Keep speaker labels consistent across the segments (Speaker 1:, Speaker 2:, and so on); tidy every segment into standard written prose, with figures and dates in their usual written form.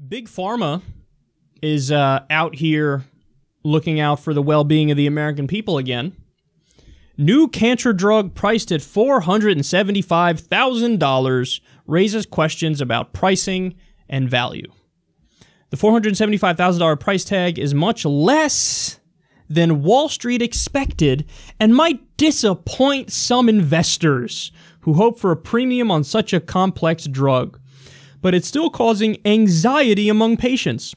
Speaker 1: Big Pharma is out here looking out for the well-being of the American people again. New cancer drug priced at $475,000 raises questions about pricing and value. The $475,000 price tag is much less than Wall Street expected and might disappoint some investors who hope for a premium on such a complex drug. But it's still causing anxiety among patients.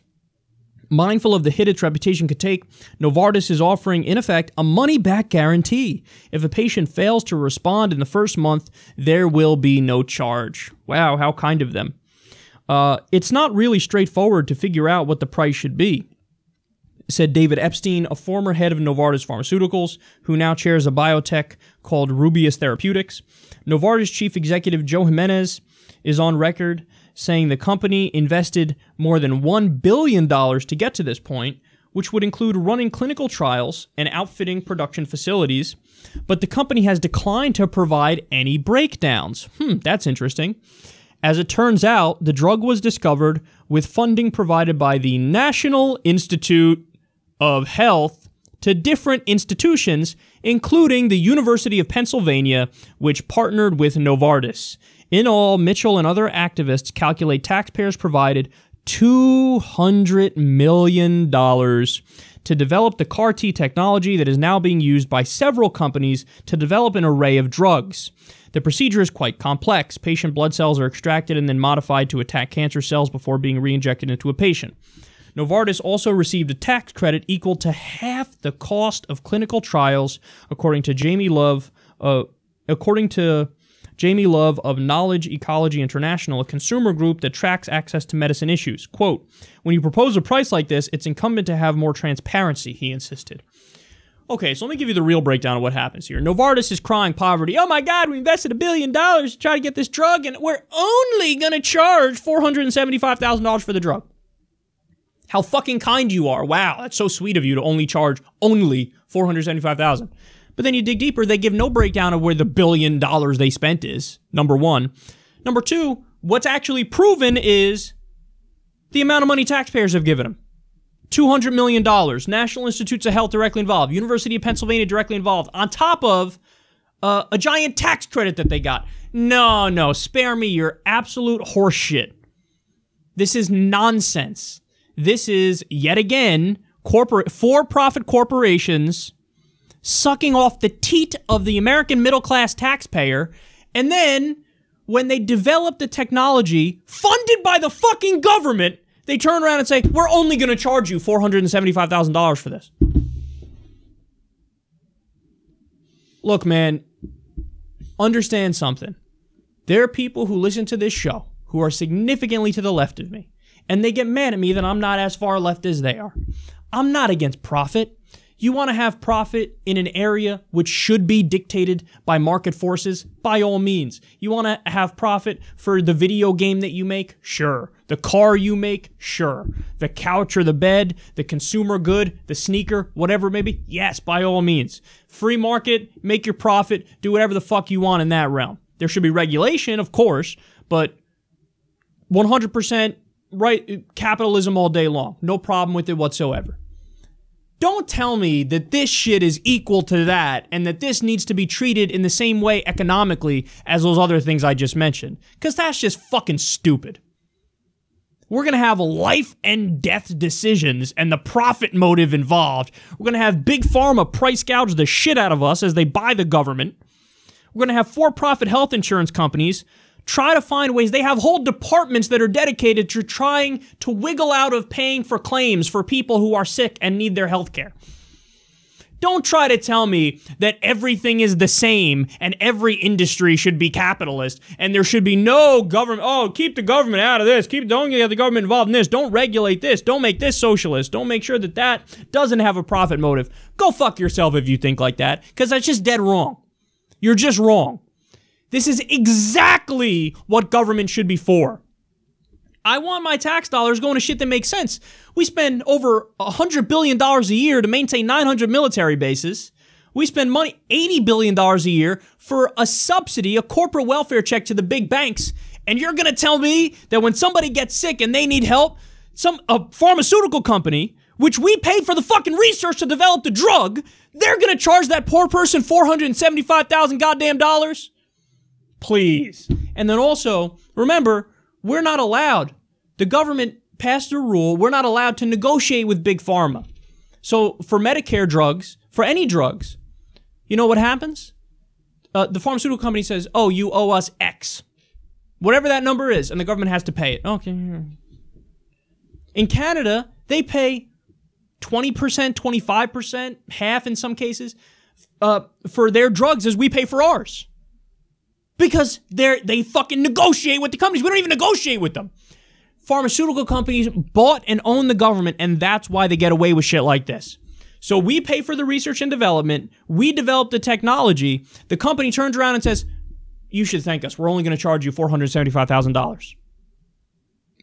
Speaker 1: Mindful of the hit its reputation could take, Novartis is offering, in effect, a money-back guarantee. If a patient fails to respond in the first month, there will be no charge. Wow, how kind of them. It's not really straightforward to figure out what the price should be, said David Epstein, a former head of Novartis Pharmaceuticals, who now chairs a biotech called Rubius Therapeutics. Novartis chief executive Joe Jimenez is on record saying the company invested more than $1 billion to get to this point, which would include running clinical trials and outfitting production facilities, but the company has declined to provide any breakdowns. That's interesting. As it turns out, the drug was discovered with funding provided by the National Institute of Health to different institutions, including the University of Pennsylvania, which partnered with Novartis. In all, Mitchell and other activists calculate taxpayers provided $200 million to develop the CAR-T technology that is now being used by several companies to develop an array of drugs. The procedure is quite complex. Patient blood cells are extracted and then modified to attack cancer cells before being re-injected into a patient. Novartis also received a tax credit equal to half the cost of clinical trials, according to Jamie Love of Knowledge Ecology International, a consumer group that tracks access to medicine issues. Quote, "When you propose a price like this, it's incumbent to have more transparency," he insisted. Okay, so let me give you the real breakdown of what happens here. Novartis is crying poverty. Oh my God, we invested $1 billion to try to get this drug, and we're only going to charge $475,000 for the drug. How fucking kind you are. Wow, that's so sweet of you to only charge $475,000. But then you dig deeper, they give no breakdown of where the $1 billion they spent is, number one. Number two, what's actually proven is the amount of money taxpayers have given them. $200 million. National Institutes of Health directly involved. University of Pennsylvania directly involved. On top of a giant tax credit that they got. No, spare me your absolute horseshit. This is nonsense. This is, yet again, for-profit corporations sucking off the teat of the American middle-class taxpayer, and then, when they develop the technology funded by the fucking government, they turn around and say, we're only going to charge you $475,000 for this. Look, man, understand something. There are people who listen to this show who are significantly to the left of me, and they get mad at me that I'm not as far left as they are. I'm not against profit. You want to have profit in an area which should be dictated by market forces? By all means. You want to have profit for the video game that you make? Sure. The car you make? Sure. The couch or the bed, the consumer good, the sneaker, whatever it may be? Yes, by all means. Free market, make your profit, do whatever the fuck you want in that realm. There should be regulation, of course, but 100% right capitalism all day long. No problem with it whatsoever. Don't tell me that this shit is equal to that and that this needs to be treated in the same way economically as those other things I just mentioned. Because that's just fucking stupid. We're going to have life and death decisions and the profit motive involved. We're going to have Big Pharma price gouge the shit out of us as they buy the government. We're going to have for-profit health insurance companies try to find ways. They have whole departments that are dedicated to trying to wiggle out of paying for claims for people who are sick and need their health care. Don't try to tell me that everything is the same and every industry should be capitalist and there should be no government. Oh, keep the government out of this. Don't get the government involved in this. Don't regulate this. Don't make this socialist. Don't make sure that that doesn't have a profit motive. Go fuck yourself if you think like that, because that's just dead wrong. You're just wrong. This is exactly what government should be for. I want my tax dollars going to shit that makes sense. We spend over $100 billion a year to maintain 900 military bases. We spend money, $80 billion a year, for a subsidy, a corporate welfare check to the big banks. And you're going to tell me that when somebody gets sick and they need help, a pharmaceutical company, which we paid for the fucking research to develop the drug, they're gonna charge that poor person $475,000 goddamn dollars? Please. And then also, remember, we're not allowed. The government passed a rule, we're not allowed to negotiate with Big Pharma. So for Medicare drugs, for any drugs, you know what happens? The pharmaceutical company says, oh, you owe us X. Whatever that number is, and the government has to pay it. Okay. In Canada, they pay 20%, 25%, half in some cases, for their drugs as we pay for ours. Because they fucking negotiate with the companies. We don't even negotiate with them. Pharmaceutical companies bought and own the government, and that's why they get away with shit like this. So we pay for the research and development. We develop the technology. The company turns around and says, you should thank us. We're only going to charge you $475,000.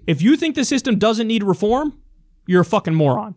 Speaker 1: If you think the system doesn't need reform, you're a fucking moron.